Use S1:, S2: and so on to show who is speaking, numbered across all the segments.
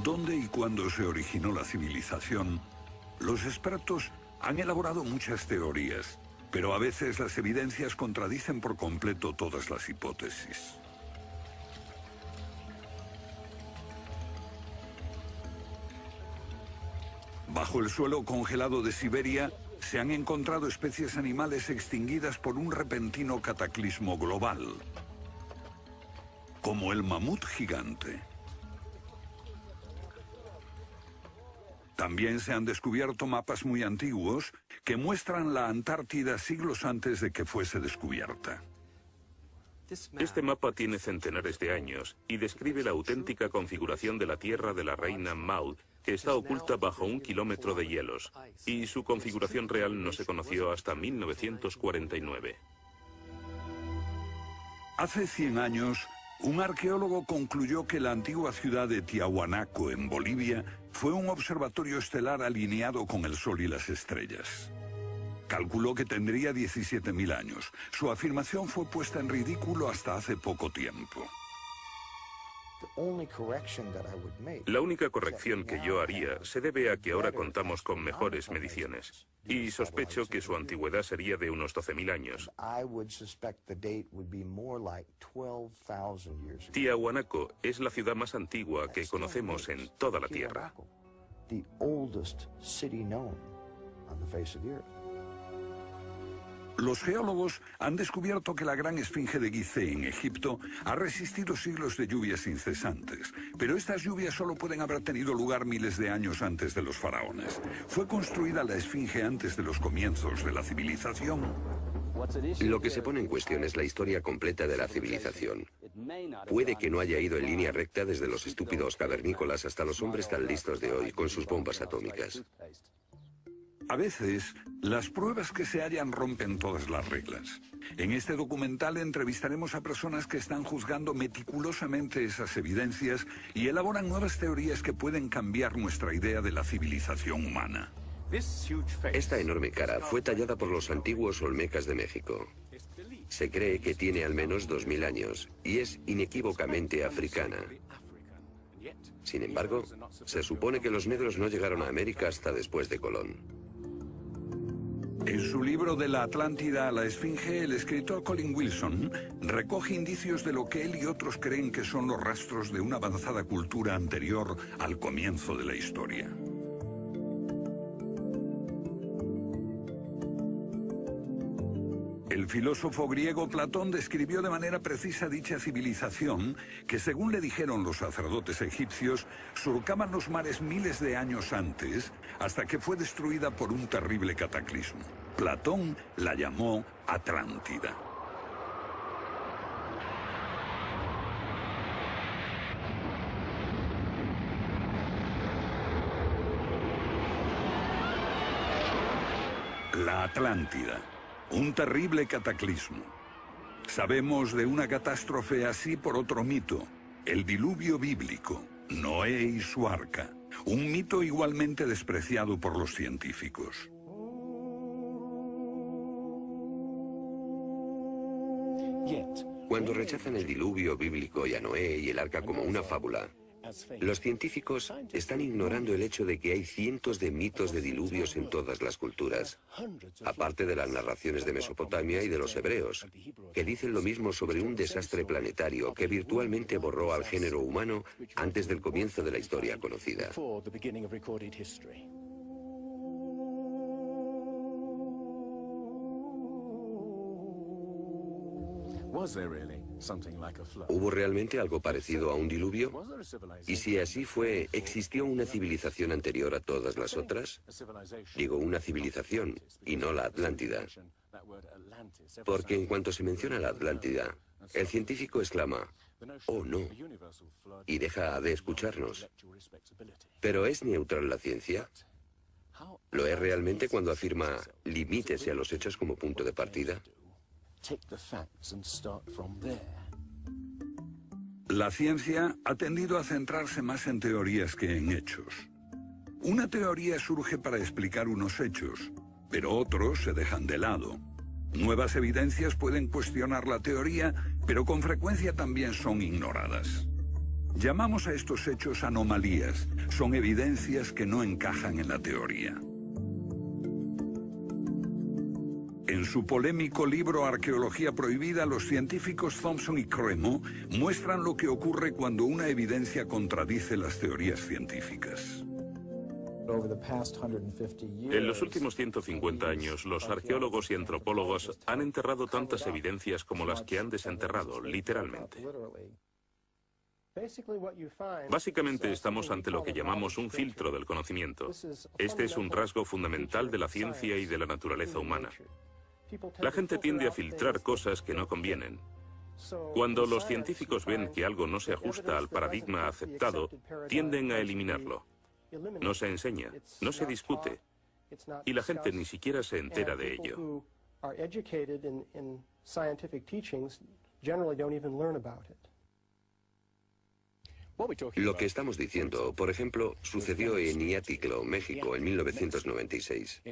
S1: dónde y cuándo se originó la civilización, los expertos han elaborado muchas teorías, pero a veces las evidencias contradicen por completo todas las hipótesis. Bajo el suelo congelado de Siberia se han encontrado especies animales extinguidas por un repentino cataclismo global, como el mamut gigante. También se han descubierto mapas muy antiguos que muestran la Antártida siglos antes de que fuese descubierta.
S2: Este mapa tiene centenares de años y describe la auténtica configuración de la Tierra de la reina Maud, que está oculta bajo 1 kilómetro de hielos, y su configuración real no se conoció hasta 1949.
S1: Hace 100 años, un arqueólogo concluyó que la antigua ciudad de Tiahuanaco, en Bolivia, fue un observatorio estelar alineado con el Sol y las estrellas. Calculó que tendría 17.000 años. Su afirmación fue puesta en ridículo hasta hace poco tiempo.
S2: La única corrección que yo haría se debe a que ahora contamos con mejores mediciones, y sospecho que su antigüedad sería de unos 12.000 años. Tiahuanaco es la ciudad más antigua que conocemos en toda la Tierra.
S1: Los geólogos han descubierto que la gran esfinge de Gizeh en Egipto ha resistido siglos de lluvias incesantes, pero estas lluvias solo pueden haber tenido lugar miles de años antes de los faraones. ¿Fue construida la esfinge antes de los comienzos de la civilización?
S3: Lo que se pone en cuestión es la historia completa de la civilización. Puede que no haya ido en línea recta desde los estúpidos cavernícolas hasta los hombres tan listos de hoy con sus bombas atómicas.
S1: A veces, las pruebas que se hallan rompen todas las reglas. En este documental entrevistaremos a personas que están juzgando meticulosamente esas evidencias y elaboran nuevas teorías que pueden cambiar nuestra idea de la civilización humana.
S3: Esta enorme cara fue tallada por los antiguos olmecas de México. Se cree que tiene al menos 2000 años y es inequívocamente africana. Sin embargo, se supone que los negros no llegaron a América hasta después de Colón.
S1: En su libro De la Atlántida a la Esfinge, el escritor Colin Wilson recoge indicios de lo que él y otros creen que son los rastros de una avanzada cultura anterior al comienzo de la historia. El filósofo griego Platón describió de manera precisa dicha civilización que, según le dijeron los sacerdotes egipcios, surcaban los mares miles de años antes, hasta que fue destruida por un terrible cataclismo. Platón la llamó Atlántida. La Atlántida. Un terrible cataclismo. Sabemos de una catástrofe así por otro mito, el diluvio bíblico, Noé y su arca, un mito igualmente despreciado por los científicos.
S3: Cuando rechazan el diluvio bíblico y a Noé y el arca como una fábula, los científicos están ignorando el hecho de que hay cientos de mitos de diluvios en todas las culturas, aparte de las narraciones de Mesopotamia y de los hebreos, que dicen lo mismo sobre un desastre planetario que virtualmente borró al género humano antes del comienzo de la historia conocida. ¿Hubo realmente algo parecido a un diluvio? Y si así fue, ¿existió una civilización anterior a todas las otras? Digo una civilización, y no la Atlántida. Porque en cuanto se menciona la Atlántida, el científico exclama, «Oh, no», y deja de escucharnos. ¿Pero es neutral la ciencia? ¿Lo es realmente cuando afirma, limítese a los hechos como punto de partida?
S1: La ciencia ha tendido a centrarse más en teorías que en hechos. Una teoría surge para explicar unos hechos, pero otros se dejan de lado. Nuevas evidencias pueden cuestionar la teoría, pero con frecuencia también son ignoradas. Llamamos a estos hechos anomalías. Son evidencias que no encajan en la teoría. En su polémico libro Arqueología Prohibida, los científicos Thompson y Cremo muestran lo que ocurre cuando una evidencia contradice las teorías científicas.
S2: En los últimos 150 años, los arqueólogos y antropólogos han enterrado tantas evidencias como las que han desenterrado, literalmente. Básicamente estamos ante lo que llamamos un filtro del conocimiento. Este es un rasgo fundamental de la ciencia y de la naturaleza humana. La gente tiende a filtrar cosas que no convienen. Cuando los científicos ven que algo no se ajusta al paradigma aceptado, tienden a eliminarlo. No se enseña, no se discute, y la gente ni siquiera se entera de ello.
S3: Lo que estamos diciendo, por ejemplo, sucedió en Iatliclo, México, en 1996.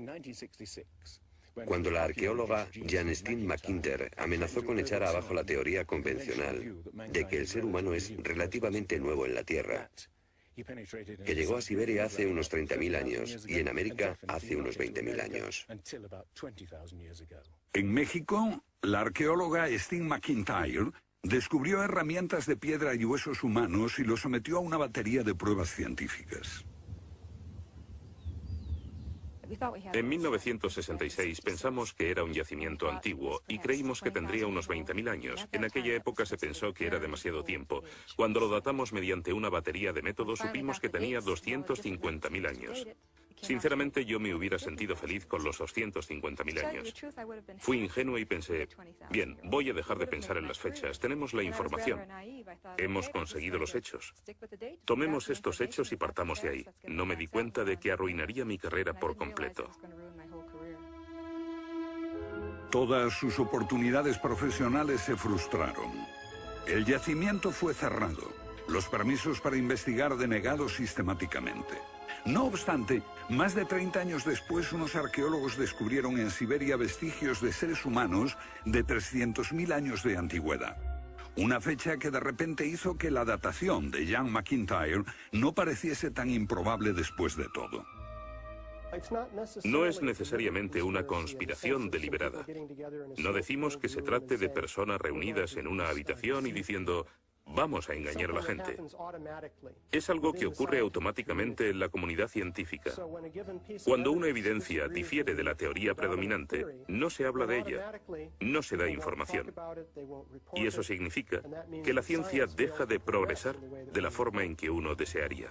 S3: Cuando la arqueóloga Janestine McIntyre amenazó con echar abajo la teoría convencional de que el ser humano es relativamente nuevo en la Tierra, que llegó a Siberia hace unos 30.000 años y en América hace unos 20.000 años.
S1: En México, la arqueóloga Stine McIntyre descubrió herramientas de piedra y huesos humanos y los sometió a una batería de pruebas científicas.
S2: En 1966 pensamos que era un yacimiento antiguo y creímos que tendría unos 20.000 años. En aquella época se pensó que era demasiado tiempo. Cuando lo datamos mediante una batería de métodos supimos que tenía 250.000 años. Sinceramente yo me hubiera sentido feliz con los 250.000 años. Fui ingenuo y pensé, bien, voy a dejar de pensar en las fechas. Tenemos la información. Hemos conseguido los hechos. Tomemos estos hechos y partamos de ahí. No me di cuenta de que arruinaría mi carrera por completo.
S1: Todas sus oportunidades profesionales se frustraron. El yacimiento fue cerrado. Los permisos para investigar denegados sistemáticamente. No obstante, más de 30 años después, unos arqueólogos descubrieron en Siberia vestigios de seres humanos de 300.000 años de antigüedad. Una fecha que de repente hizo que la datación de Jan McIntyre no pareciese tan improbable después de todo.
S2: No es necesariamente una conspiración deliberada. No decimos que se trate de personas reunidas en una habitación y diciendo, vamos a engañar a la gente. Es algo que ocurre automáticamente en la comunidad científica. Cuando una evidencia difiere de la teoría predominante, no se habla de ella, no se da información. Y eso significa que la ciencia deja de progresar de la forma en que uno desearía.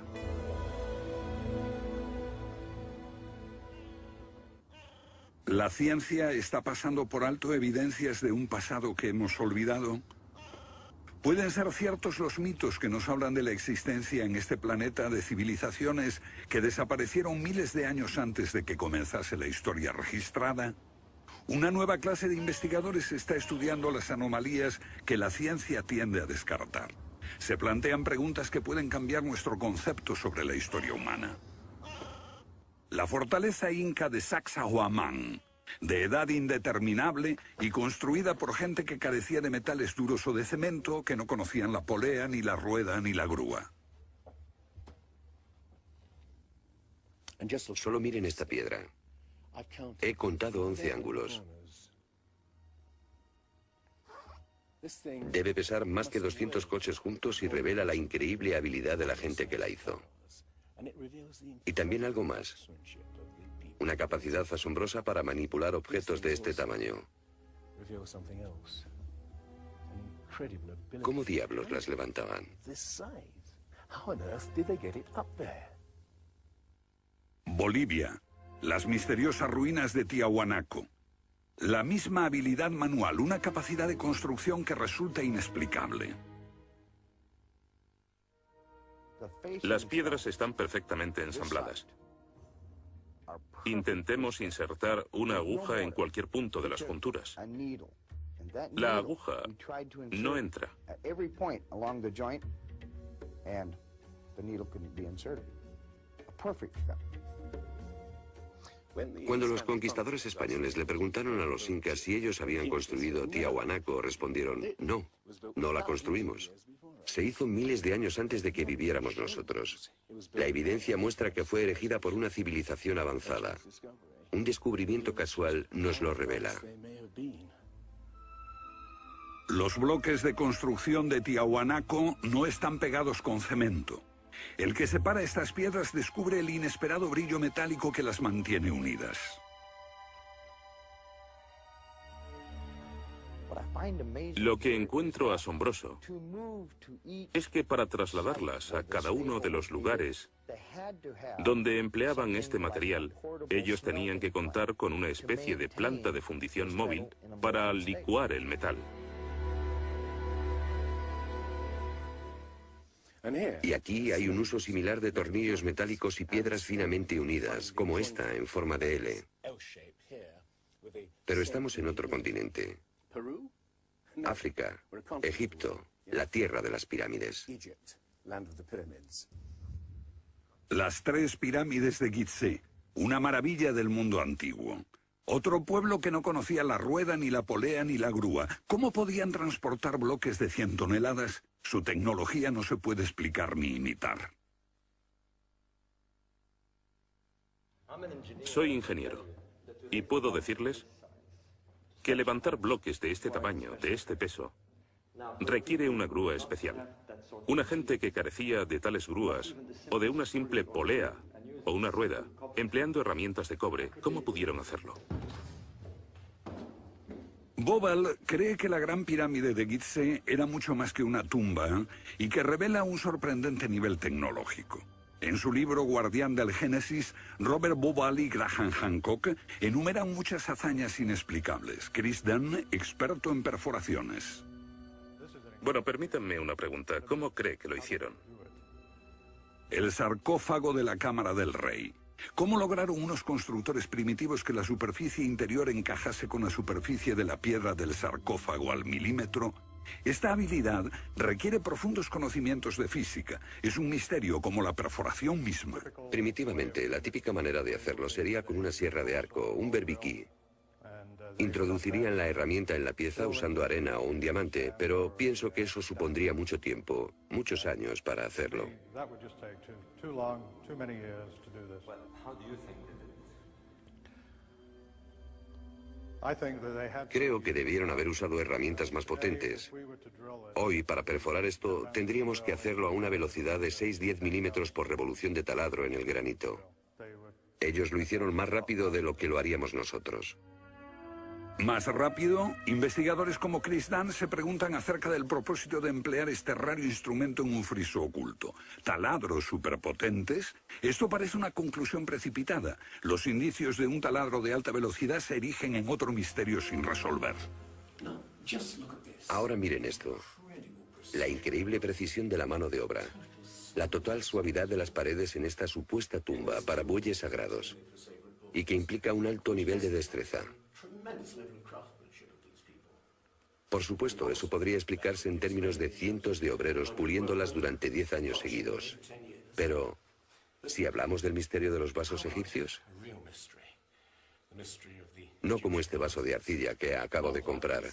S1: ¿La ciencia está pasando por alto evidencias de un pasado que hemos olvidado? ¿Pueden ser ciertos los mitos que nos hablan de la existencia en este planeta de civilizaciones que desaparecieron miles de años antes de que comenzase la historia registrada? Una nueva clase de investigadores está estudiando las anomalías que la ciencia tiende a descartar. Se plantean preguntas que pueden cambiar nuestro concepto sobre la historia humana. La fortaleza inca de Sacsayhuamán, de edad indeterminable y construida por gente que carecía de metales duros o de cemento, que no conocían la polea, ni la rueda, ni la grúa.
S3: Solo miren esta piedra. He contado 11 ángulos. Debe pesar más que 200 coches juntos y revela la increíble habilidad de la gente que la hizo. Y también algo más. Una capacidad asombrosa para manipular objetos de este tamaño. ¿Cómo diablos las levantaban?
S1: Bolivia. Las misteriosas ruinas de Tiahuanaco. La misma habilidad manual, una capacidad de construcción que resulta inexplicable.
S2: Las piedras están perfectamente ensambladas. Intentemos insertar una aguja en cualquier punto de las junturas. La aguja no entra.
S3: Cuando los conquistadores españoles le preguntaron a los incas si ellos habían construido Tiahuanaco, respondieron, no, no la construimos. Se hizo miles de años antes de que viviéramos nosotros. La evidencia muestra que fue erigida por una civilización avanzada. Un descubrimiento casual nos lo revela.
S1: Los bloques de construcción de Tiahuanaco no están pegados con cemento. El que separa estas piedras descubre el inesperado brillo metálico que las mantiene unidas.
S2: Lo que encuentro asombroso es que para trasladarlas a cada uno de los lugares donde empleaban este material, ellos tenían que contar con una especie de planta de fundición móvil para licuar el metal.
S3: Y aquí hay un uso similar de tornillos metálicos y piedras finamente unidas, como esta en forma de L. Pero estamos en otro continente. África, Egipto, la tierra de las pirámides.
S1: Las 3 pirámides de Gizeh, una maravilla del mundo antiguo. Otro pueblo que no conocía la rueda, ni la polea, ni la grúa. ¿Cómo podían transportar bloques de 100 toneladas? Su tecnología no se puede explicar ni imitar.
S2: Soy ingeniero y puedo decirles que levantar bloques de este tamaño, de este peso, requiere una grúa especial. Una gente que carecía de tales grúas, o de una simple polea, o una rueda, empleando herramientas de cobre, ¿cómo pudieron hacerlo?
S1: Bobal cree que la Gran Pirámide de Gizeh era mucho más que una tumba y que revela un sorprendente nivel tecnológico. En su libro Guardián del Génesis, Robert Bobal y Graham Hancock enumeran muchas hazañas inexplicables. Chris Dunn, experto en perforaciones.
S2: Bueno, permítanme una pregunta. ¿Cómo cree que lo hicieron?
S1: El sarcófago de la Cámara del Rey. ¿Cómo lograron unos constructores primitivos que la superficie interior encajase con la superficie de la piedra del sarcófago al milímetro? Esta habilidad requiere profundos conocimientos de física. Es un misterio como la perforación misma.
S3: Primitivamente, la típica manera de hacerlo sería con una sierra de arco, un berbiquí. Introducirían la herramienta en la pieza usando arena o un diamante, pero pienso que eso supondría mucho tiempo, muchos años para hacerlo. Creo que debieron haber usado herramientas más potentes. Hoy, para perforar esto, tendríamos que hacerlo a una velocidad de 6-10 milímetros por revolución de taladro en el granito. Ellos lo hicieron más rápido de lo que lo haríamos nosotros.
S1: Más rápido, investigadores como Chris Dunn se preguntan acerca del propósito de emplear este raro instrumento en un friso oculto. ¿Taladros superpotentes? Esto parece una conclusión precipitada. Los indicios de un taladro de alta velocidad se erigen en otro misterio sin resolver.
S3: Ahora miren esto. La increíble precisión de la mano de obra. La total suavidad de las paredes en esta supuesta tumba para bueyes sagrados. Y que implica un alto nivel de destreza. Por supuesto, eso podría explicarse en términos de cientos de obreros puliéndolas durante 10 años seguidos. Pero, si hablamos del misterio de los vasos egipcios, no como este vaso de arcilla que acabo de comprar,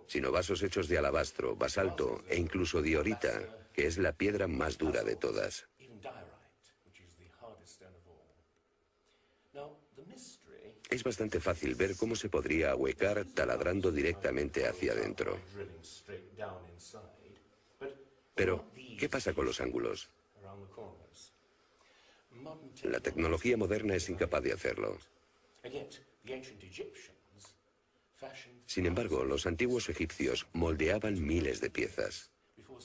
S3: sino vasos hechos de alabastro, basalto e incluso diorita, que es la piedra más dura de todas. Es bastante fácil ver cómo se podría ahuecar taladrando directamente hacia adentro. Pero, ¿qué pasa con los ángulos? La tecnología moderna es incapaz de hacerlo. Sin embargo, los antiguos egipcios moldeaban miles de piezas.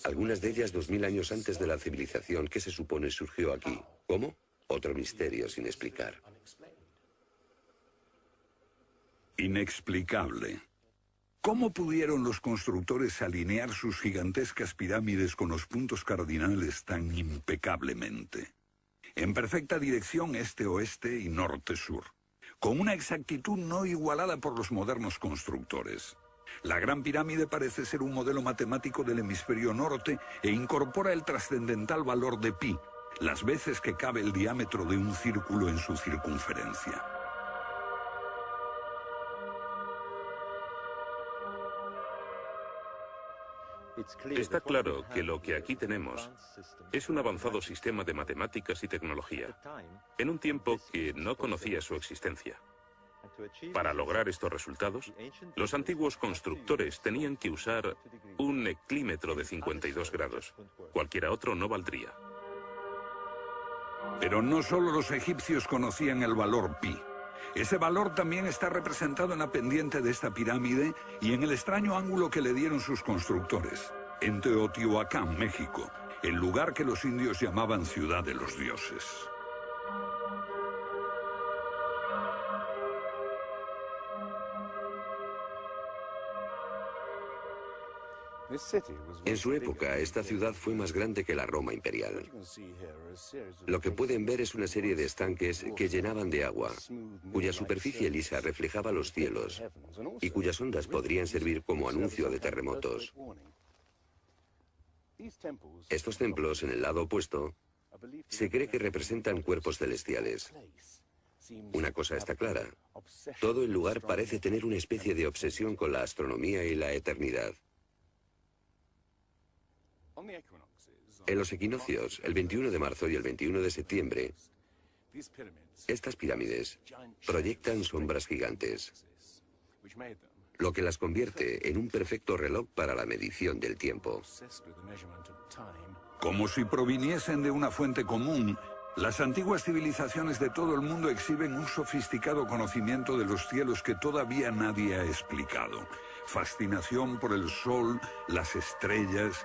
S3: Algunas de ellas 2000 años antes de la civilización que se supone surgió aquí. ¿Cómo? Otro misterio sin explicar.
S1: Inexplicable. ¿Cómo pudieron los constructores alinear sus gigantescas pirámides con los puntos cardinales tan impecablemente? En perfecta dirección este-oeste y norte-sur, con una exactitud no igualada por los modernos constructores. La Gran Pirámide parece ser un modelo matemático del hemisferio norte e incorpora el trascendental valor de pi, las veces que cabe el diámetro de un círculo en su circunferencia.
S2: Está claro que lo que aquí tenemos es un avanzado sistema de matemáticas y tecnología, en un tiempo que no conocía su existencia. Para lograr estos resultados, los antiguos constructores tenían que usar un eclímetro de 52 grados. Cualquiera otro no valdría.
S1: Pero no solo los egipcios conocían el valor pi. Ese valor también está representado en la pendiente de esta pirámide y en el extraño ángulo que le dieron sus constructores, en Teotihuacán, México, el lugar que los indios llamaban Ciudad de los Dioses.
S3: En su época, esta ciudad fue más grande que la Roma imperial. Lo que pueden ver es una serie de estanques que llenaban de agua, cuya superficie lisa reflejaba los cielos y cuyas ondas podrían servir como anuncio de terremotos. Estos templos, en el lado opuesto, se cree que representan cuerpos celestiales. Una cosa está clara: todo el lugar parece tener una especie de obsesión con la astronomía y la eternidad. En los equinoccios, el 21 de marzo y el 21 de septiembre, estas pirámides proyectan sombras gigantes, lo que las convierte en un perfecto reloj para la medición del tiempo.
S1: Como si proviniesen de una fuente común, las antiguas civilizaciones de todo el mundo exhiben un sofisticado conocimiento de los cielos que todavía nadie ha explicado. Fascinación por el sol, las estrellas.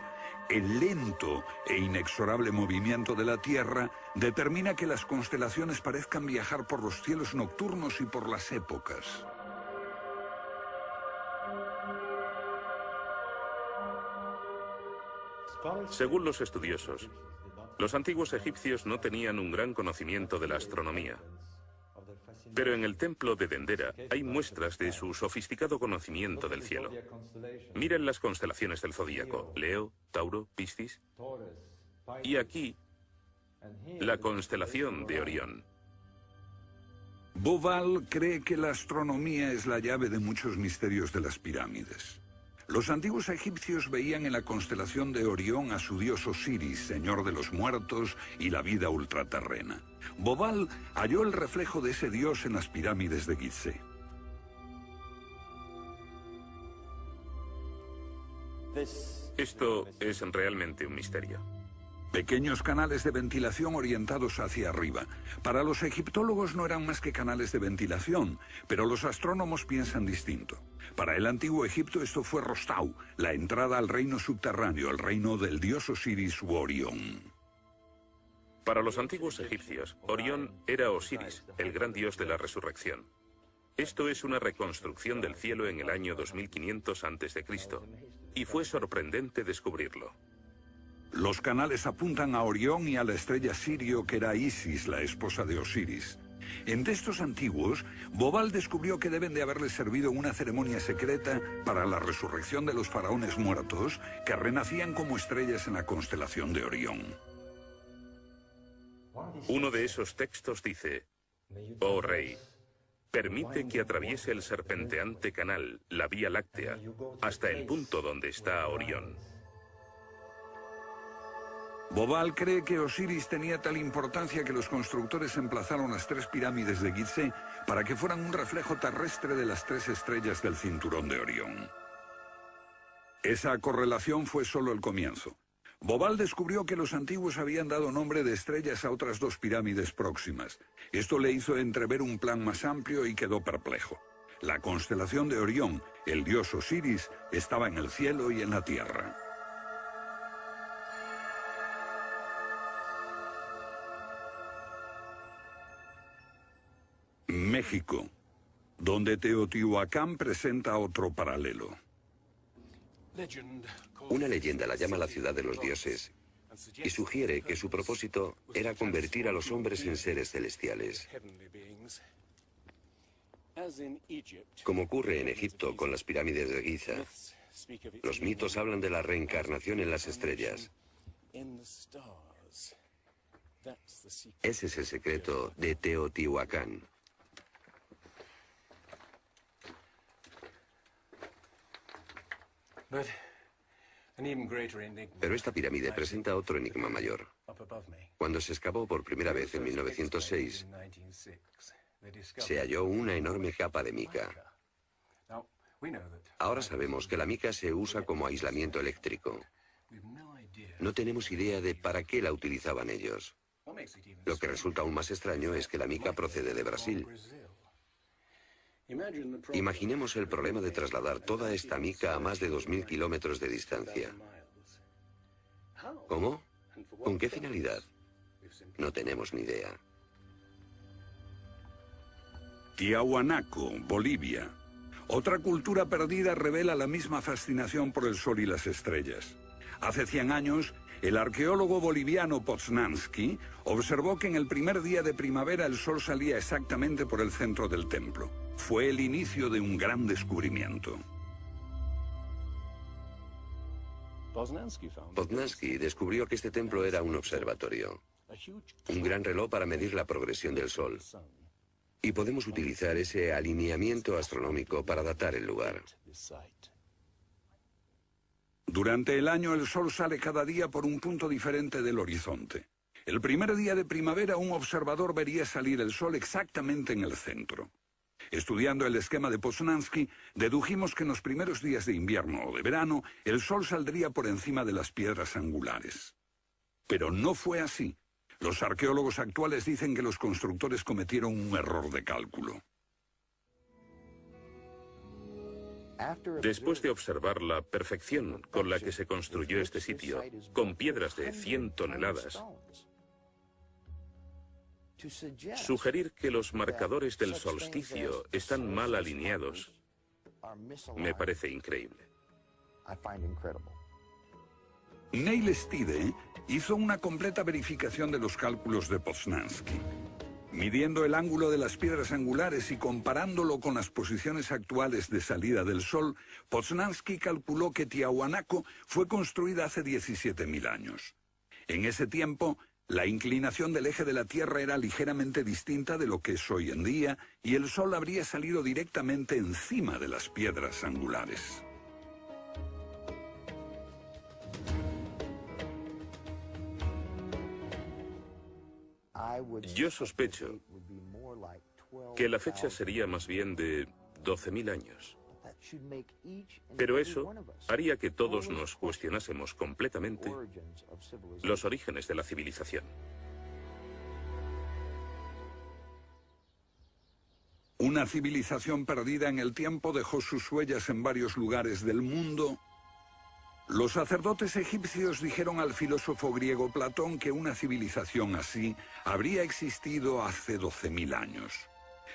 S1: El lento e inexorable movimiento de la Tierra determina que las constelaciones parezcan viajar por los cielos nocturnos y por las épocas.
S2: Según los estudiosos, los antiguos egipcios no tenían un gran conocimiento de la astronomía. Pero en el templo de Dendera hay muestras de su sofisticado conocimiento del cielo. Miren las constelaciones del zodíaco: Leo, Tauro, Piscis. Y aquí, la constelación de Orión.
S1: Bauval cree que la astronomía es la llave de muchos misterios de las pirámides. Los antiguos egipcios veían en la constelación de Orión a su dios Osiris, señor de los muertos y la vida ultraterrena. Bauval halló el reflejo de ese dios en las pirámides de Gizeh.
S2: Esto es realmente un misterio.
S1: Pequeños canales de ventilación orientados hacia arriba. Para los egiptólogos no eran más que canales de ventilación, pero los astrónomos piensan distinto. Para el antiguo Egipto esto fue Rostau, la entrada al reino subterráneo, el reino del dios Osiris u Orión.
S2: Para los antiguos egipcios, Orión era Osiris, el gran dios de la resurrección. Esto es una reconstrucción del cielo en el año 2500 a.C., y fue sorprendente descubrirlo.
S1: Los canales apuntan a Orión y a la estrella Sirio, que era Isis, la esposa de Osiris. En textos antiguos, Bauval descubrió que deben de haberles servido una ceremonia secreta para la resurrección de los faraones muertos, que renacían como estrellas en la constelación de Orión.
S2: Uno de esos textos dice: «Oh rey, permite que atraviese el serpenteante canal, la Vía Láctea, hasta el punto donde está Orión».
S1: Bauval cree que Osiris tenía tal importancia que los constructores emplazaron las 3 pirámides de Gizeh para que fueran un reflejo terrestre de las 3 estrellas del cinturón de Orión. Esa correlación fue solo el comienzo. Bauval descubrió que los antiguos habían dado nombre de estrellas a otras 2 pirámides próximas. Esto le hizo entrever un plan más amplio y quedó perplejo. La constelación de Orión, el dios Osiris, estaba en el cielo y en la tierra. México, donde Teotihuacán presenta otro paralelo.
S3: Una leyenda la llama la ciudad de los dioses y sugiere que su propósito era convertir a los hombres en seres celestiales. Como ocurre en Egipto con las pirámides de Giza, los mitos hablan de la reencarnación en las estrellas. Ese es el secreto de Teotihuacán. Pero esta pirámide presenta otro enigma mayor. Cuando se excavó por primera vez en 1906, se halló una enorme capa de mica. Ahora sabemos que la mica se usa como aislamiento eléctrico. No tenemos idea de para qué la utilizaban ellos. Lo que resulta aún más extraño es que la mica procede de Brasil. Imaginemos el problema de trasladar toda esta mica a más de 2.000 kilómetros de distancia. ¿Cómo? ¿Con qué finalidad? No tenemos ni idea.
S1: Tiahuanaco, Bolivia. Otra cultura perdida revela la misma fascinación por el sol y las estrellas. Hace 100 años, el arqueólogo boliviano Poznański observó que en el primer día de primavera el sol salía exactamente por el centro del templo. Fue el inicio de un gran descubrimiento.
S3: Poznański descubrió que este templo era un observatorio, un gran reloj para medir la progresión del sol. Y podemos utilizar ese alineamiento astronómico para datar el lugar.
S1: Durante el año el sol sale cada día por un punto diferente del horizonte. El primer día de primavera un observador vería salir el sol exactamente en el centro. Estudiando el esquema de Poznański, dedujimos que en los primeros días de invierno o de verano el sol saldría por encima de las piedras angulares. Pero no fue así. Los arqueólogos actuales dicen que los constructores cometieron un error de cálculo.
S2: Después de observar la perfección con la que se construyó este sitio, con piedras de 100 toneladas, sugerir que los marcadores del solsticio están mal alineados me parece increíble.
S1: Neil Stide hizo una completa verificación de los cálculos de Poznański. Midiendo el ángulo de las piedras angulares y comparándolo con las posiciones actuales de salida del sol, Poznański calculó que Tiahuanaco fue construida hace 17.000 años. En ese tiempo, la inclinación del eje de la Tierra era ligeramente distinta de lo que es hoy en día y el sol habría salido directamente encima de las piedras angulares.
S2: Yo sospecho que la fecha sería más bien de 12.000 años. Pero eso haría que todos nos cuestionásemos completamente los orígenes de la civilización.
S1: Una civilización perdida en el tiempo dejó sus huellas en varios lugares del mundo. Los sacerdotes egipcios dijeron al filósofo griego Platón que una civilización así habría existido hace 12.000 años.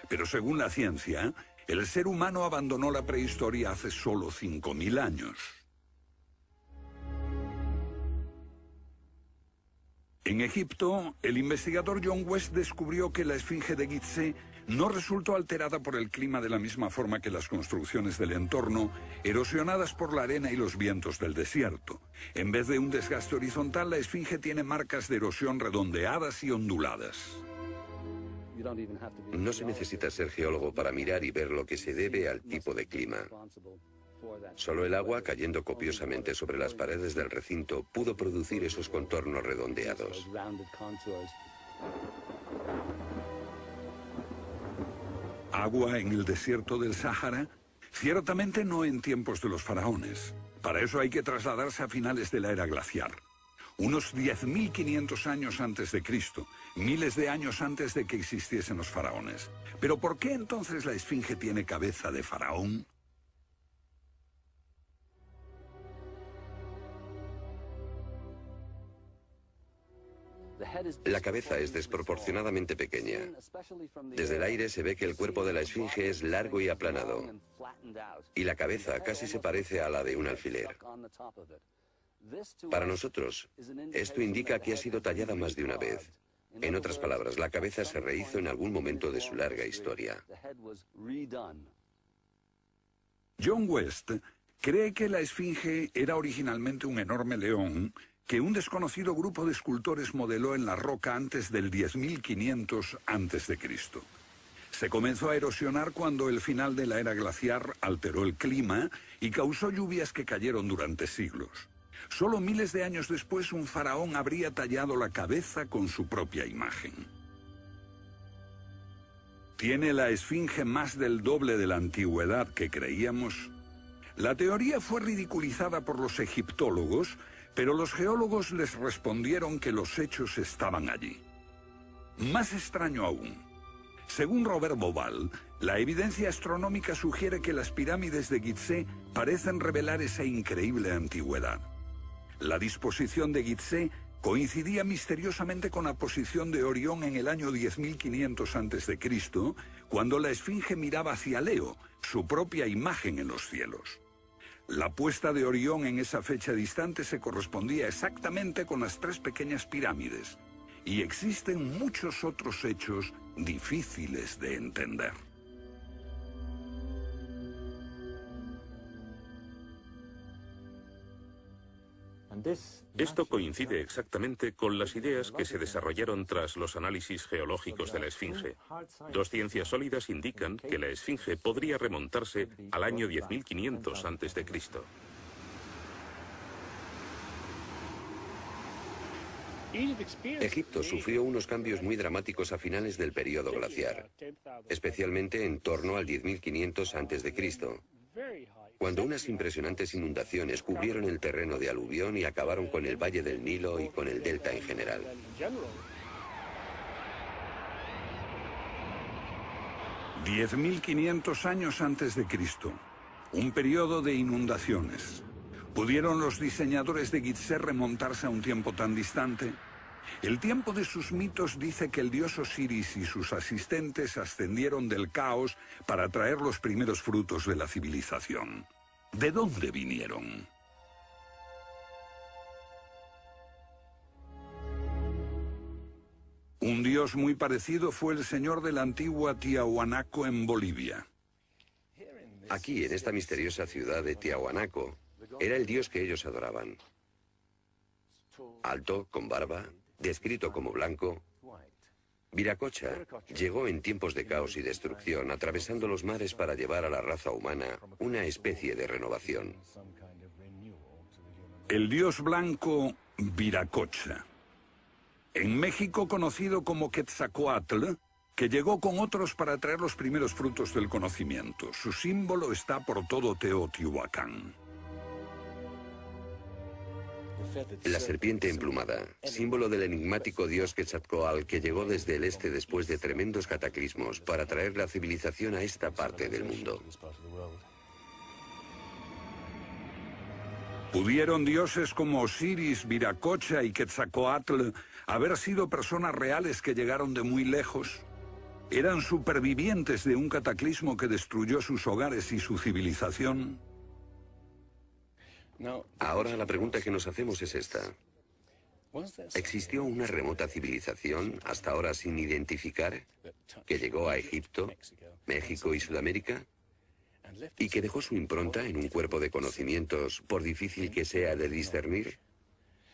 S1: Pero según la ciencia, el ser humano abandonó la prehistoria hace solo 5.000 años. En Egipto, el investigador John West descubrió que la esfinge de Gizeh no resultó alterada por el clima de la misma forma que las construcciones del entorno, erosionadas por la arena y los vientos del desierto. En vez de un desgaste horizontal, la esfinge tiene marcas de erosión redondeadas y onduladas.
S3: No se necesita ser geólogo para mirar y ver lo que se debe al tipo de clima. Solo el agua cayendo copiosamente sobre las paredes del recinto pudo producir esos contornos redondeados.
S1: ¿Agua en el desierto del Sáhara? Ciertamente no en tiempos de los faraones. Para eso hay que trasladarse a finales de la era glaciar. Unos 10.500 años antes de Cristo, miles de años antes de que existiesen los faraones. ¿Pero por qué entonces la esfinge tiene cabeza de faraón?
S3: La cabeza es desproporcionadamente pequeña. Desde el aire se ve que el cuerpo de la esfinge es largo y aplanado, y la cabeza casi se parece a la de un alfiler. Para nosotros, esto indica que ha sido tallada más de una vez. En otras palabras, la cabeza se rehizo en algún momento de su larga historia.
S1: John West cree que la esfinge era originalmente un enorme león que un desconocido grupo de escultores modeló en la roca antes del 10.500 a.C. Se comenzó a erosionar cuando el final de la era glaciar alteró el clima y causó lluvias que cayeron durante siglos. Solo miles de años después, un faraón habría tallado la cabeza con su propia imagen. ¿Tiene la esfinge más del doble de la antigüedad que creíamos? La teoría fue ridiculizada por los egiptólogos, pero los geólogos les respondieron que los hechos estaban allí. Más extraño aún, según Robert Bauval, la evidencia astronómica sugiere que las pirámides de Gizeh parecen revelar esa increíble antigüedad. La disposición de Gizeh coincidía misteriosamente con la posición de Orión en el año 10.500 a.C., cuando la esfinge miraba hacia Leo, su propia imagen en los cielos. La puesta de Orión en esa fecha distante se correspondía exactamente con las tres pequeñas pirámides, y existen muchos otros hechos difíciles de entender.
S2: Esto coincide exactamente con las ideas que se desarrollaron tras los análisis geológicos de la Esfinge. Dos ciencias sólidas indican que la Esfinge podría remontarse al año 10.500 a.C.
S3: Egipto sufrió unos cambios muy dramáticos a finales del período glaciar, especialmente en torno al 10.500 a.C., cuando unas impresionantes inundaciones cubrieron el terreno de aluvión y acabaron con el Valle del Nilo y con el delta en general.
S1: «10.500 años antes de Cristo, un periodo de inundaciones. ¿Pudieron los diseñadores de Gizeh remontarse a un tiempo tan distante? El tiempo de sus mitos dice que el dios Osiris y sus asistentes ascendieron del caos para traer los primeros frutos de la civilización. ¿De dónde vinieron? Un dios muy parecido fue el señor de la antigua Tiahuanaco en Bolivia.
S3: Aquí, en esta misteriosa ciudad de Tiahuanaco, era el dios que ellos adoraban. Alto, con barba, descrito como blanco, Viracocha llegó en tiempos de caos y destrucción, atravesando los mares para llevar a la raza humana una especie de renovación.
S1: El dios blanco Viracocha. En México conocido como Quetzalcóatl, que llegó con otros para traer los primeros frutos del conocimiento. Su símbolo está por todo Teotihuacán.
S3: La serpiente emplumada, símbolo del enigmático dios Quetzalcóatl que llegó desde el este después de tremendos cataclismos para traer la civilización a esta parte del mundo.
S1: ¿Pudieron dioses como Osiris, Viracocha y Quetzalcóatl haber sido personas reales que llegaron de muy lejos? ¿Eran supervivientes de un cataclismo que destruyó sus hogares y su civilización?
S3: Ahora la pregunta que nos hacemos es esta. ¿Existió una remota civilización, hasta ahora sin identificar, que llegó a Egipto, México y Sudamérica? ¿Y que dejó su impronta en un cuerpo de conocimientos, por difícil que sea de discernir?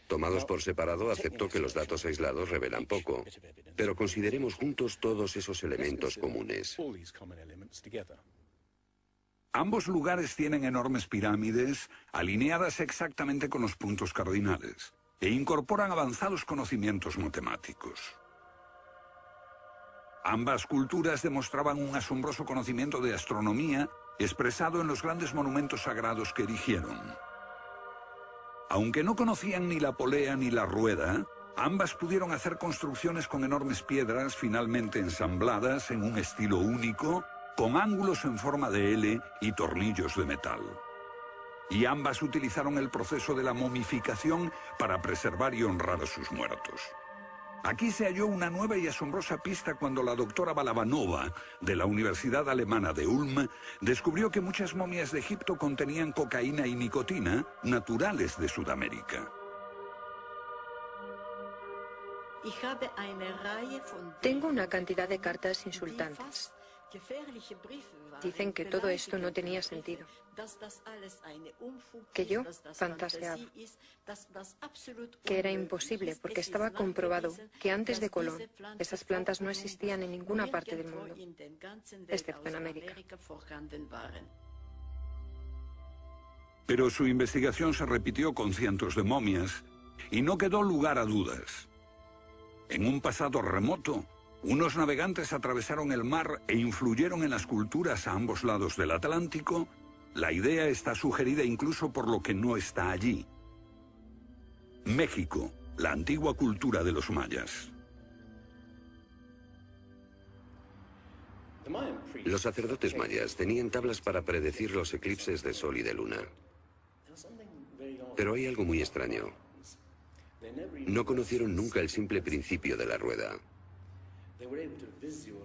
S3: Tomados por separado, acepto que los datos aislados revelan poco, pero consideremos juntos todos esos elementos comunes.
S1: Ambos lugares tienen enormes pirámides, alineadas exactamente con los puntos cardinales, e incorporan avanzados conocimientos matemáticos. Ambas culturas demostraban un asombroso conocimiento de astronomía, expresado en los grandes monumentos sagrados que erigieron. Aunque no conocían ni la polea ni la rueda, ambas pudieron hacer construcciones con enormes piedras finalmente ensambladas en un estilo único, con ángulos en forma de L y tornillos de metal. Y ambas utilizaron el proceso de la momificación para preservar y honrar a sus muertos. Aquí se halló una nueva y asombrosa pista cuando la doctora Balabanova, de la Universidad Alemana de Ulm, descubrió que muchas momias de Egipto contenían cocaína y nicotina, naturales de Sudamérica.
S4: Tengo una cantidad de cartas insultantes. Dicen que todo esto no tenía sentido, que yo fantaseaba, que era imposible porque estaba comprobado que antes de Colón esas plantas no existían en ninguna parte del mundo, excepto en América.
S1: Pero su investigación se repitió con cientos de momias y no quedó lugar a dudas. En un pasado remoto, unos navegantes atravesaron el mar e influyeron en las culturas a ambos lados del Atlántico. La idea está sugerida incluso por lo que no está allí. México, la antigua cultura de los mayas.
S3: Los sacerdotes mayas tenían tablas para predecir los eclipses de sol y de luna. Pero hay algo muy extraño. No conocieron nunca el simple principio de la rueda.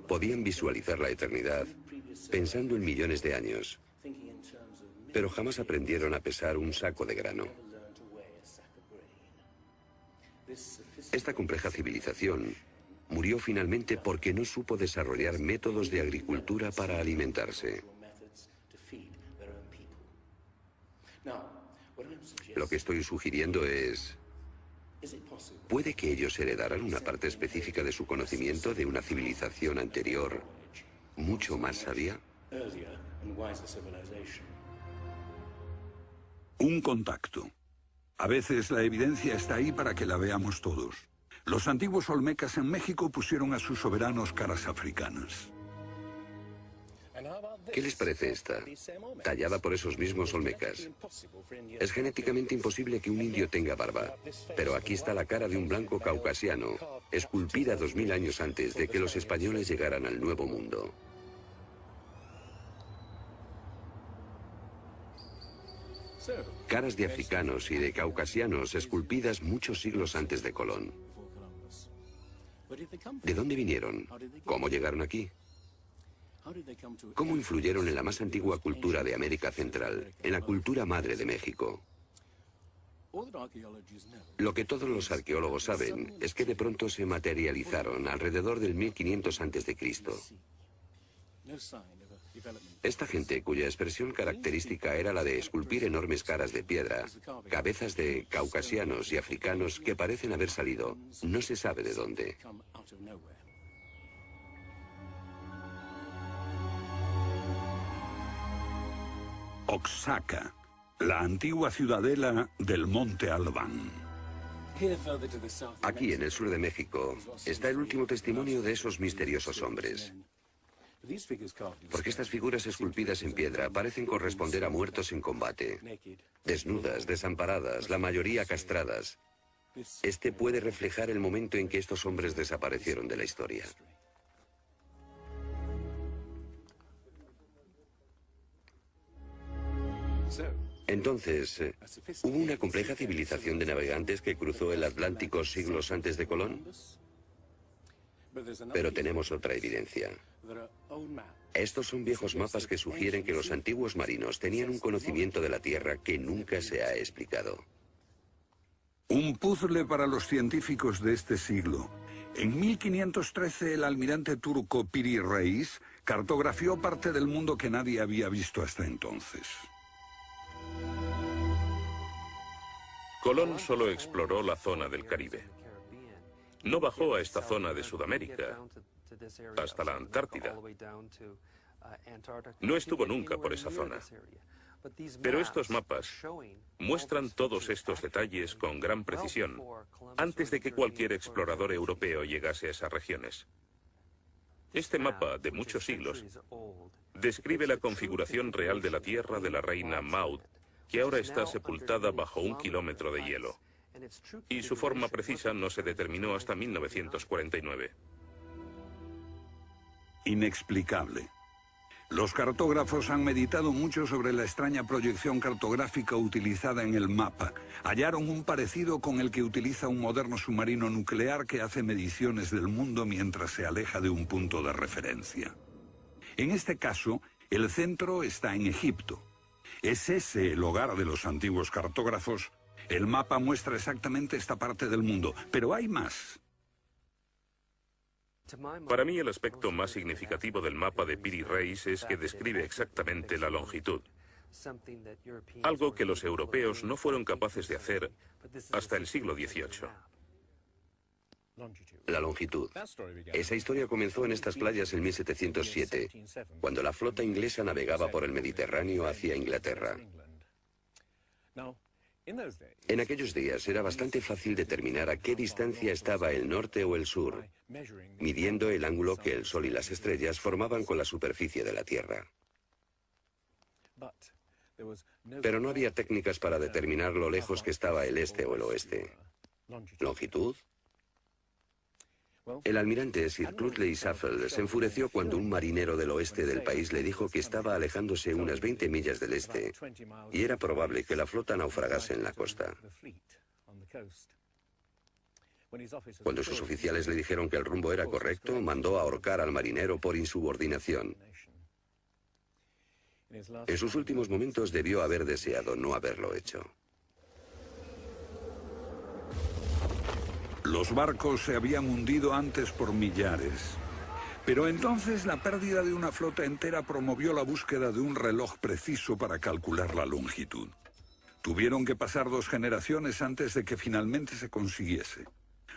S3: Podían visualizar la eternidad pensando en millones de años, pero jamás aprendieron a pesar un saco de grano. Esta compleja civilización murió finalmente porque no supo desarrollar métodos de agricultura para alimentarse. Lo que estoy sugiriendo es... ¿puede que ellos heredaran una parte específica de su conocimiento de una civilización anterior, mucho más sabia?
S1: Un contacto. A veces la evidencia está ahí para que la veamos todos. Los antiguos olmecas en México pusieron a sus soberanos caras africanas.
S3: ¿Qué les parece esta? Tallada por esos mismos olmecas. Es genéticamente imposible que un indio tenga barba, pero aquí está la cara de un blanco caucasiano, esculpida 2000 años antes de que los españoles llegaran al Nuevo Mundo. Caras de africanos y de caucasianos esculpidas muchos siglos antes de Colón. ¿De dónde vinieron? ¿Cómo llegaron aquí? ¿Cómo influyeron en la más antigua cultura de América Central, en la cultura madre de México? Lo que todos los arqueólogos saben es que de pronto se materializaron alrededor del 1500 a.C. Esta gente, cuya expresión característica era la de esculpir enormes caras de piedra, cabezas de caucasianos y africanos que parecen haber salido, no se sabe de dónde.
S1: Oaxaca, la antigua ciudadela del Monte Albán.
S3: Aquí, en el sur de México, está el último testimonio de esos misteriosos hombres. Porque estas figuras esculpidas en piedra parecen corresponder a muertos en combate. Desnudas, desamparadas, la mayoría castradas. Este puede reflejar el momento en que estos hombres desaparecieron de la historia. Entonces, ¿hubo una compleja civilización de navegantes que cruzó el Atlántico siglos antes de Colón? Pero tenemos otra evidencia. Estos son viejos mapas que sugieren que los antiguos marinos tenían un conocimiento de la Tierra que nunca se ha explicado.
S1: Un puzzle para los científicos de este siglo. En 1513 el almirante turco Piri Reis cartografió parte del mundo que nadie había visto hasta entonces.
S2: Colón solo exploró la zona del Caribe. No bajó a esta zona de Sudamérica, hasta la Antártida. No estuvo nunca por esa zona. Pero estos mapas muestran todos estos detalles con gran precisión, antes de que cualquier explorador europeo llegase a esas regiones. Este mapa, de muchos siglos, describe la configuración real de la tierra de la reina Maud, que ahora está sepultada bajo 1 kilómetro de hielo. Y su forma precisa no se determinó hasta 1949.
S1: Inexplicable. Los cartógrafos han meditado mucho sobre la extraña proyección cartográfica utilizada en el mapa. Hallaron un parecido con el que utiliza un moderno submarino nuclear que hace mediciones del mundo mientras se aleja de un punto de referencia. En este caso, el centro está en Egipto. ¿Es ese el hogar de los antiguos cartógrafos? El mapa muestra exactamente esta parte del mundo, pero hay más.
S2: Para mí el aspecto más significativo del mapa de Piri Reis es que describe exactamente la longitud. Algo que los europeos no fueron capaces de hacer hasta el siglo XVIII.
S3: La longitud. Esa historia comenzó en estas playas en 1707, cuando la flota inglesa navegaba por el Mediterráneo hacia Inglaterra. En aquellos días era bastante fácil determinar a qué distancia estaba el norte o el sur, midiendo el ángulo que el Sol y las estrellas formaban con la superficie de la Tierra. Pero no había técnicas para determinar lo lejos que estaba el este o el oeste. ¿Longitud? El almirante Sir Clutley Safel se enfureció cuando un marinero del oeste del país le dijo que estaba alejándose unas 20 millas del este y era probable que la flota naufragase en la costa. Cuando sus oficiales le dijeron que el rumbo era correcto, mandó ahorcar al marinero por insubordinación. En sus últimos momentos debió haber deseado no haberlo hecho.
S1: Los barcos se habían hundido antes por millares. Pero entonces la pérdida de una flota entera promovió la búsqueda de un reloj preciso para calcular la longitud. Tuvieron que pasar 2 generaciones antes de que finalmente se consiguiese.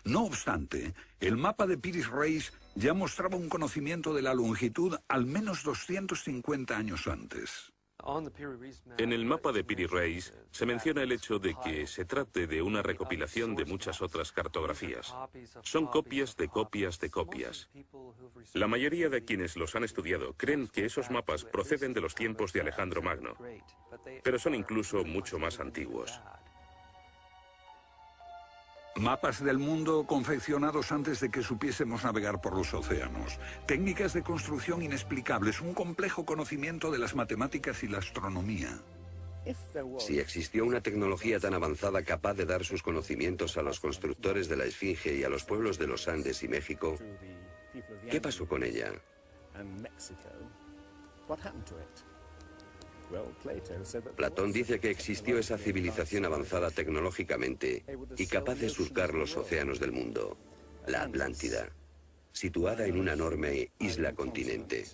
S1: No obstante, el mapa de Piri Reis ya mostraba un conocimiento de la longitud al menos 250 años antes.
S2: En el mapa de Piri Reis se menciona el hecho de que se trate de una recopilación de muchas otras cartografías. Son copias de copias de copias. La mayoría de quienes los han estudiado creen que esos mapas proceden de los tiempos de Alejandro Magno, pero son incluso mucho más antiguos.
S1: Mapas del mundo confeccionados antes de que supiésemos navegar por los océanos. Técnicas de construcción inexplicables, un complejo conocimiento de las matemáticas y la astronomía.
S3: Si existió una tecnología tan avanzada capaz de dar sus conocimientos a los constructores de la Esfinge y a los pueblos de los Andes y México, ¿qué pasó con ella? Platón dice que existió esa civilización avanzada tecnológicamente y capaz de surcar los océanos del mundo, la Atlántida, situada en una enorme isla-continente.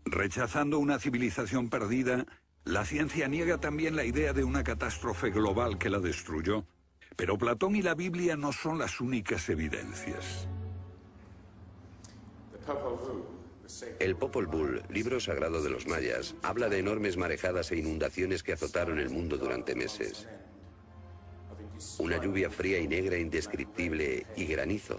S1: Rechazando una civilización perdida, la ciencia niega también la idea de una catástrofe global que la destruyó. Pero Platón y la Biblia no son las únicas evidencias.
S3: El Popol Vuh, libro sagrado de los mayas, habla de enormes marejadas e inundaciones que azotaron el mundo durante meses. Una lluvia fría y negra indescriptible y granizo.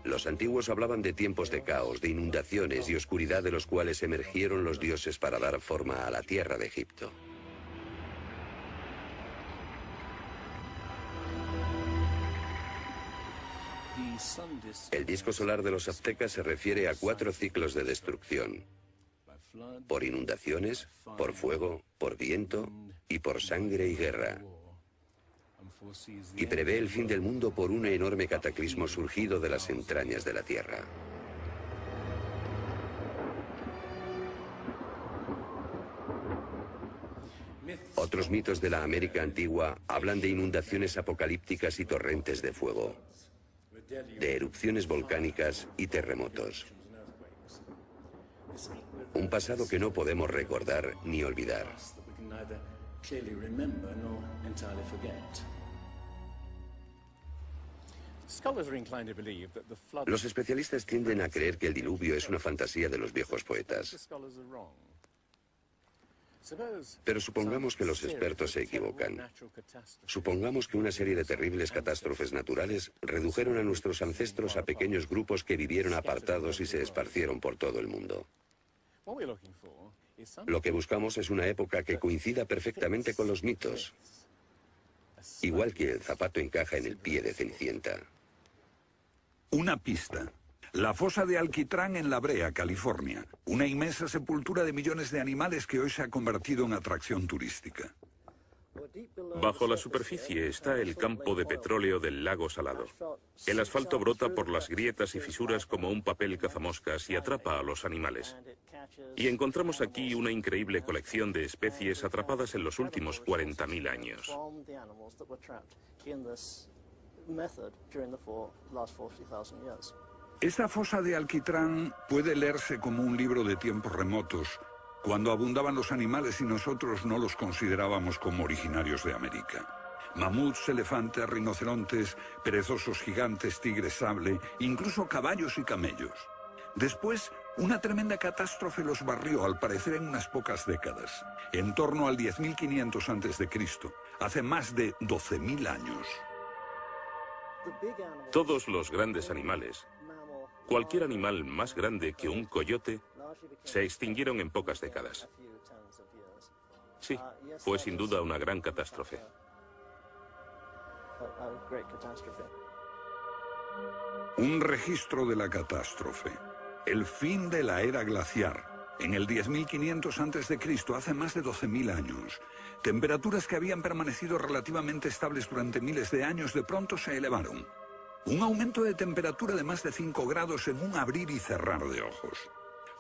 S3: Los antiguos hablaban de tiempos de caos, de inundaciones y oscuridad de los cuales emergieron los dioses para dar forma a la tierra de Egipto. El disco solar de los aztecas se refiere a 4 ciclos de destrucción: por inundaciones, por fuego, por viento y por sangre y guerra. Y prevé el fin del mundo por un enorme cataclismo surgido de las entrañas de la tierra. Otros mitos de la América antigua hablan de inundaciones apocalípticas y torrentes de fuego, de erupciones volcánicas y terremotos. Un pasado que no podemos recordar ni olvidar. Los especialistas tienden a creer que el diluvio es una fantasía de los viejos poetas. Pero supongamos que los expertos se equivocan. Supongamos que una serie de terribles catástrofes naturales redujeron a nuestros ancestros a pequeños grupos que vivieron apartados y se esparcieron por todo el mundo. Lo que buscamos es una época que coincida perfectamente con los mitos, igual que el zapato encaja en el pie de Cenicienta.
S1: Una pista. La fosa de Alquitrán en La Brea, California. Una inmensa sepultura de millones de animales que hoy se ha convertido en atracción turística.
S2: Bajo la superficie está el campo de petróleo del lago Salado. El asfalto brota por las grietas y fisuras como un papel cazamoscas y atrapa a los animales. Y encontramos aquí una increíble colección de especies atrapadas en los últimos 40.000 años.
S1: Esta fosa de Alquitrán puede leerse como un libro de tiempos remotos, cuando abundaban los animales y nosotros no los considerábamos como originarios de América. Mamuts, elefantes, rinocerontes, perezosos gigantes, tigres sable, incluso caballos y camellos. Después, Una tremenda catástrofe los barrió, al parecer, en unas pocas décadas, en torno al 10.500 a.C., hace más de 12.000 años.
S2: Todos los grandes animales, cualquier animal más grande que un coyote, se extinguieron en pocas décadas. Sí, fue sin duda una gran catástrofe.
S1: Un registro de la catástrofe. El fin de la era glaciar. En el 10.500 a.C., hace más de 12.000 años. Temperaturas que habían permanecido relativamente estables durante miles de años de pronto se elevaron. Un aumento de temperatura de más de 5 grados en un abrir y cerrar de ojos.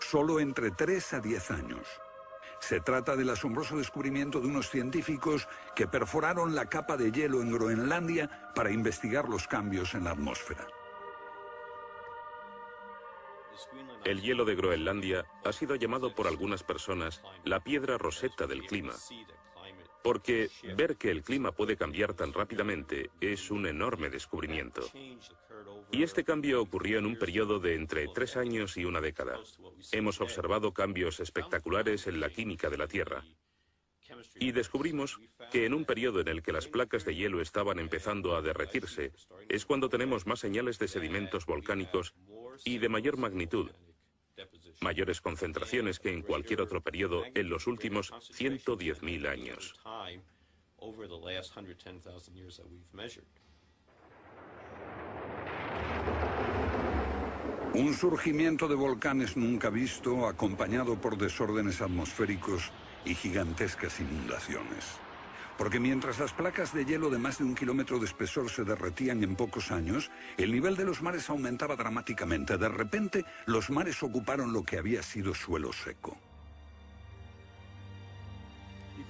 S1: Solo entre 3 a 10 años. Se trata del asombroso descubrimiento de unos científicos que perforaron la capa de hielo en Groenlandia para investigar los cambios en la atmósfera.
S2: El hielo de Groenlandia ha sido llamado por algunas personas la piedra roseta del clima, porque ver que el clima puede cambiar tan rápidamente es un enorme descubrimiento. Y este cambio ocurrió en un periodo de entre 3 años y una década. Hemos observado cambios espectaculares en la química de la Tierra. Y descubrimos que en un periodo en el que las placas de hielo estaban empezando a derretirse, es cuando tenemos más señales de sedimentos volcánicos y de mayor magnitud, mayores concentraciones que en cualquier otro periodo en los últimos 110.000 años.
S1: Un surgimiento de volcanes nunca visto, acompañado por desórdenes atmosféricos y gigantescas inundaciones. Porque mientras las placas de hielo de más de 1 kilómetro de espesor se derretían en pocos años, el nivel de los mares aumentaba dramáticamente. De repente, los mares ocuparon lo que había sido suelo seco.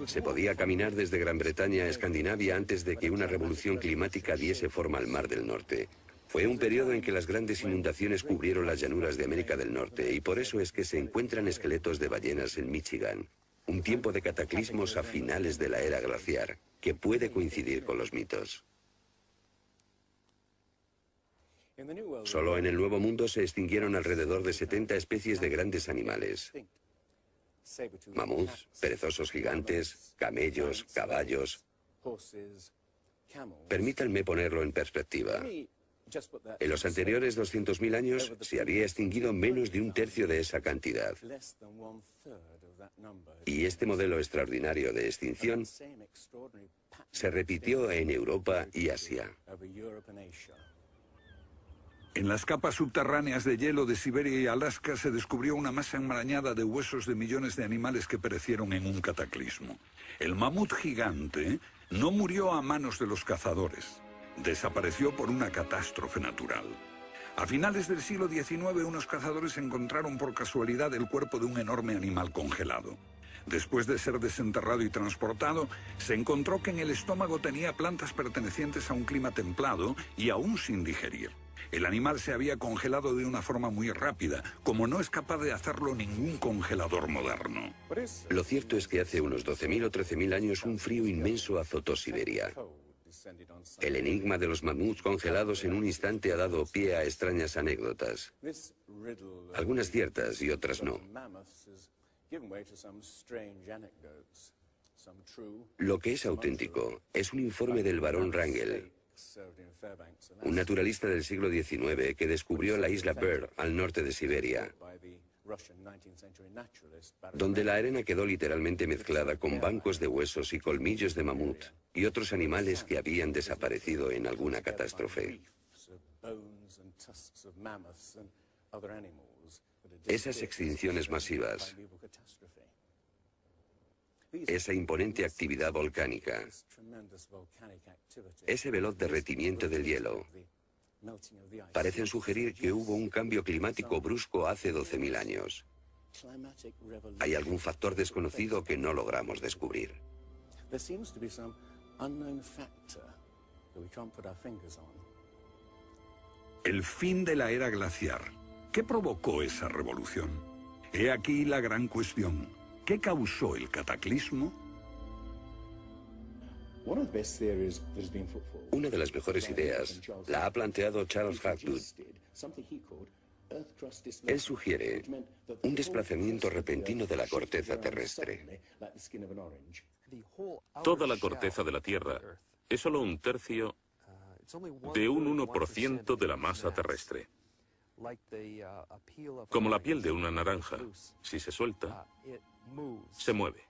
S3: Se podía caminar desde Gran Bretaña a Escandinavia antes de que una revolución climática diese forma al Mar del Norte. Fue un periodo en que las grandes inundaciones cubrieron las llanuras de América del Norte, y por eso es que se encuentran esqueletos de ballenas en Michigan. Un tiempo de cataclismos a finales de la era glaciar, que puede coincidir con los mitos. Solo en el Nuevo Mundo se extinguieron alrededor de 70 especies de grandes animales. Mamuts, perezosos gigantes, camellos, caballos. Permítanme ponerlo en perspectiva. En los anteriores 200.000 años se había extinguido menos de 1/3 de esa cantidad. Y este modelo extraordinario de extinción se repitió en Europa y Asia.
S1: En las capas subterráneas de hielo de Siberia y Alaska se descubrió una masa enmarañada de huesos de millones de animales que perecieron en un cataclismo. El mamut gigante no murió a manos de los cazadores. Desapareció por una catástrofe natural. A finales del siglo XIX, unos cazadores encontraron por casualidad el cuerpo de un enorme animal congelado. Después de ser desenterrado y transportado, se encontró que en el estómago tenía plantas pertenecientes a un clima templado y aún sin digerir. El animal se había congelado de una forma muy rápida, como no es capaz de hacerlo ningún congelador moderno.
S3: Lo cierto es que hace unos 12.000 o 13.000 años un frío inmenso azotó Siberia. El enigma de los mamuts congelados en un instante ha dado pie a extrañas anécdotas. Algunas ciertas y otras no. Lo que es auténtico es un informe del barón Wrangel, un naturalista del siglo XIX que descubrió la isla Byrd al norte de Siberia, donde la arena quedó literalmente mezclada con bancos de huesos y colmillos de mamut y otros animales que habían desaparecido en alguna catástrofe. Esas extinciones masivas, esa imponente actividad volcánica, ese veloz derretimiento del hielo, parecen sugerir que hubo un cambio climático brusco hace 12.000 años. Hay algún factor desconocido que no logramos descubrir.
S1: El fin de la era glaciar. ¿Qué provocó esa revolución? He aquí la gran cuestión. ¿Qué causó el cataclismo?
S3: Una de las mejores ideas la ha planteado Charles Hapgood. Él sugiere un desplazamiento repentino de la corteza terrestre.
S2: Toda la corteza de la Tierra es solo un tercio de un 1% de la masa terrestre. Como la piel de una naranja, si se suelta, se mueve.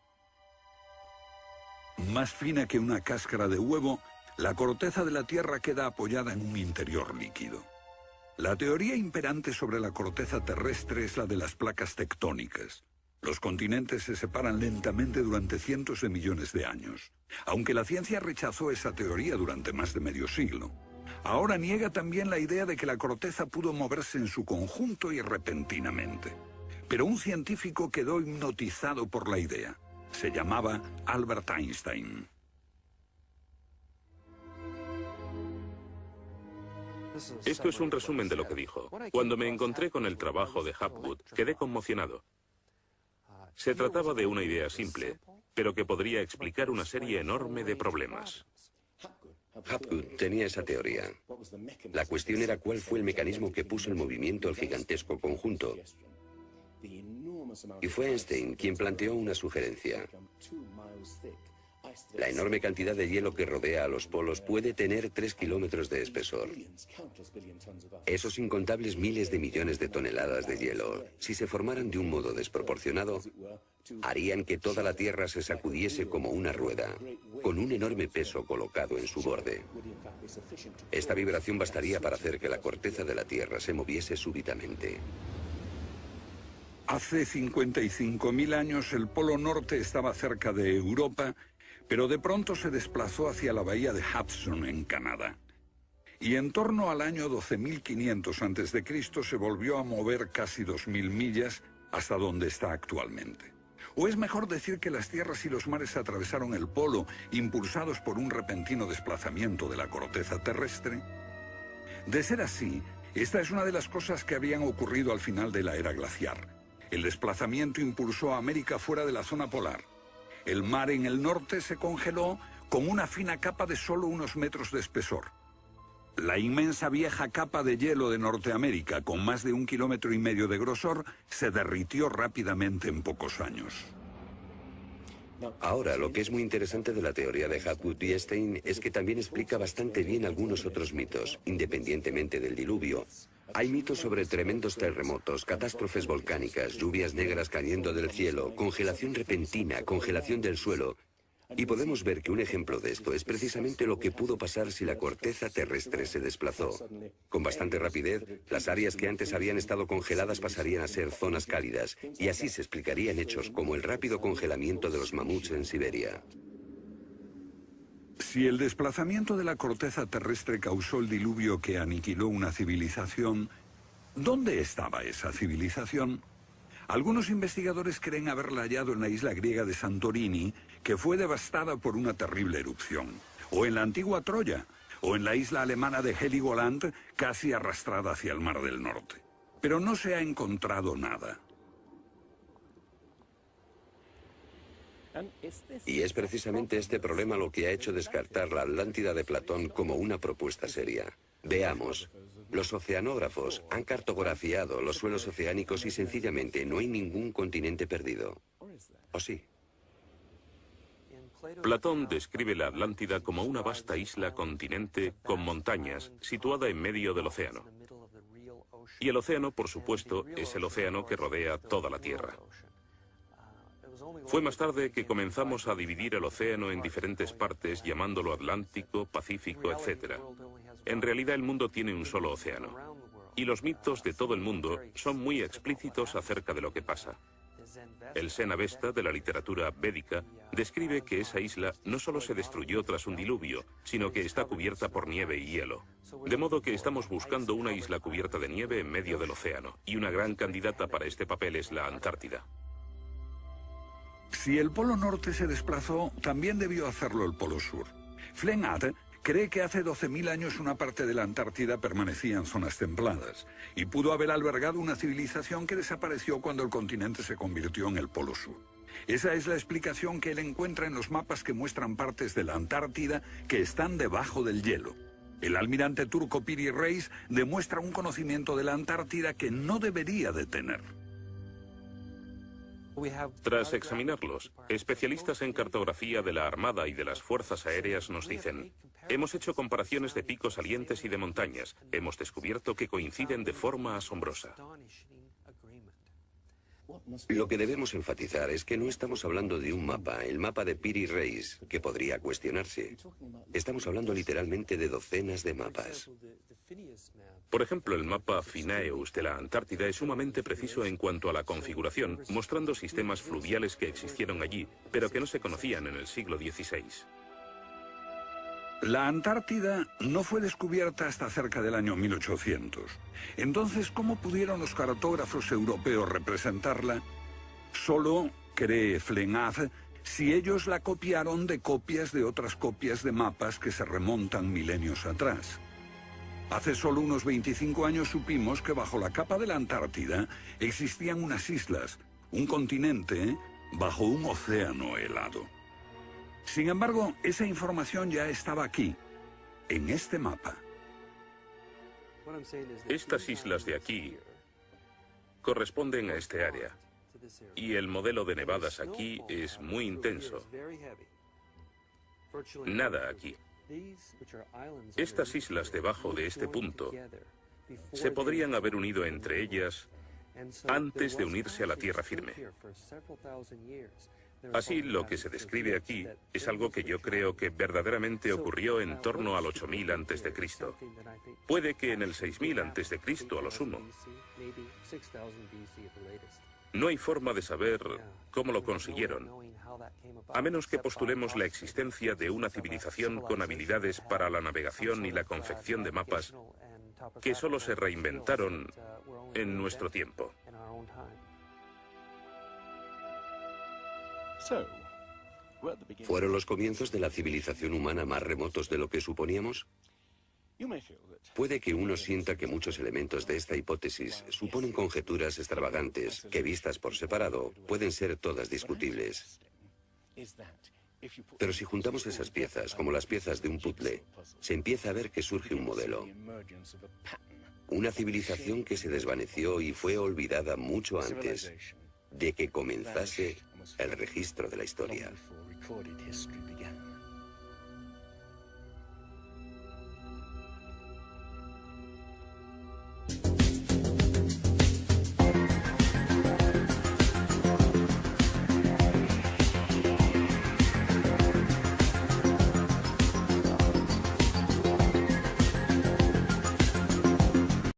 S1: Más fina que una cáscara de huevo, la corteza de la Tierra queda apoyada en un interior líquido. La teoría imperante sobre la corteza terrestre es la de las placas tectónicas. Los continentes se separan lentamente durante cientos de millones de años, aunque la ciencia rechazó esa teoría durante más de medio siglo. Ahora niega también la idea de que la corteza pudo moverse en su conjunto y repentinamente. Pero un científico quedó hipnotizado por la idea. Se llamaba Albert Einstein.
S2: Esto es un resumen de lo que dijo. Cuando me encontré con el trabajo de Hapgood, quedé conmocionado. Se trataba de una idea simple, pero que podría explicar una serie enorme de problemas.
S3: Hapgood tenía esa teoría. La cuestión era cuál fue el mecanismo que puso en movimiento el gigantesco conjunto. Y fue Einstein quien planteó una sugerencia. La enorme cantidad de hielo que rodea a los polos puede tener 3 kilómetros de espesor. Esos incontables miles de millones de toneladas de hielo, si se formaran de un modo desproporcionado, harían que toda la Tierra se sacudiese como una rueda, con un enorme peso colocado en su borde. Esta vibración bastaría para hacer que la corteza de la Tierra se moviese súbitamente.
S1: Hace 55.000 años el Polo Norte estaba cerca de Europa, pero de pronto se desplazó hacia la bahía de Hudson, en Canadá. Y en torno al año 12.500 a.C. se volvió a mover casi 2.000 millas hasta donde está actualmente. O es mejor decir que las tierras y los mares atravesaron el polo, impulsados por un repentino desplazamiento de la corteza terrestre. De ser así, esta es una de las cosas que habrían ocurrido al final de la era glaciar. El desplazamiento impulsó a América fuera de la zona polar. El mar en el norte se congeló con una fina capa de solo unos metros de espesor. La inmensa vieja capa de hielo de Norteamérica, con más de 1,5 kilómetros de grosor, se derritió rápidamente en pocos años.
S3: Ahora, lo que es muy interesante de la teoría de Hapgood y Einstein es que también explica bastante bien algunos otros mitos, independientemente del diluvio. Hay mitos sobre tremendos terremotos, catástrofes volcánicas, lluvias negras cayendo del cielo, congelación repentina, congelación del suelo. Y podemos ver que un ejemplo de esto es precisamente lo que pudo pasar si la corteza terrestre se desplazó. Con bastante rapidez, las áreas que antes habían estado congeladas pasarían a ser zonas cálidas, y así se explicarían hechos como el rápido congelamiento de los mamuts en Siberia.
S1: Si el desplazamiento de la corteza terrestre causó el diluvio que aniquiló una civilización, ¿dónde estaba esa civilización? Algunos investigadores creen haberla hallado en la isla griega de Santorini, que fue devastada por una terrible erupción, o en la antigua Troya, o en la isla alemana de Heligoland, casi arrastrada hacia el Mar del Norte. Pero no se ha encontrado nada.
S3: Y es precisamente este problema lo que ha hecho descartar la Atlántida de Platón como una propuesta seria. Veamos. Los oceanógrafos han cartografiado los suelos oceánicos y sencillamente no hay ningún continente perdido. ¿O sí?
S2: Platón describe la Atlántida como una vasta isla-continente con montañas, situada en medio del océano. Y el océano, por supuesto, es el océano que rodea toda la Tierra. Fue más tarde que comenzamos a dividir el océano en diferentes partes, llamándolo Atlántico, Pacífico, etc. En realidad el mundo tiene un solo océano. Y los mitos de todo el mundo son muy explícitos acerca de lo que pasa. El Zen Avesta de la literatura védica describe que esa isla no solo se destruyó tras un diluvio, sino que está cubierta por nieve y hielo. De modo que estamos buscando una isla cubierta de nieve en medio del océano, y una gran candidata para este papel es la Antártida.
S1: Si el Polo Norte se desplazó, también debió hacerlo el Polo Sur. Flennat cree que hace 12.000 años una parte de la Antártida permanecía en zonas templadas y pudo haber albergado una civilización que desapareció cuando el continente se convirtió en el Polo Sur. Esa es la explicación que él encuentra en los mapas que muestran partes de la Antártida que están debajo del hielo. El almirante turco Piri Reis demuestra un conocimiento de la Antártida que no debería de tener.
S2: Tras examinarlos, especialistas en cartografía de la Armada y de las Fuerzas Aéreas nos dicen: hemos hecho comparaciones de picos salientes y de montañas. Hemos descubierto que coinciden de forma asombrosa.
S3: Lo que debemos enfatizar es que no estamos hablando de un mapa, el mapa de Piri Reis, que podría cuestionarse. Estamos hablando literalmente de docenas de mapas.
S2: Por ejemplo, el mapa Phineus de la Antártida es sumamente preciso en cuanto a la configuración, mostrando sistemas fluviales que existieron allí, pero que no se conocían en el siglo XVI.
S1: La Antártida no fue descubierta hasta cerca del año 1800. Entonces, ¿cómo pudieron los cartógrafos europeos representarla? Solo, cree Flenaz, si ellos la copiaron de copias de otras copias de mapas que se remontan milenios atrás. Hace solo unos 25 años supimos que bajo la capa de la Antártida existían unas islas, un continente, bajo un océano helado. Sin embargo, esa información ya estaba aquí, en este mapa.
S2: Estas islas de aquí corresponden a este área, y el modelo de nevadas aquí es muy intenso. Nada aquí. Estas islas debajo de este punto se podrían haber unido entre ellas antes de unirse a la tierra firme. Así, lo que se describe aquí es algo que yo creo que verdaderamente ocurrió en torno al 8000 a.C. Puede que en el 6000 a.C. a lo sumo. No hay forma de saber cómo lo consiguieron, a menos que postulemos la existencia de una civilización con habilidades para la navegación y la confección de mapas que solo se reinventaron en nuestro tiempo.
S3: ¿Fueron los comienzos de la civilización humana más remotos de lo que suponíamos? Puede que uno sienta que muchos elementos de esta hipótesis suponen conjeturas extravagantes que, vistas por separado, pueden ser todas discutibles. Pero si juntamos esas piezas, como las piezas de un puzzle, se empieza a ver que surge un modelo. Una civilización que se desvaneció y fue olvidada mucho antes de que comenzase el registro de la historia.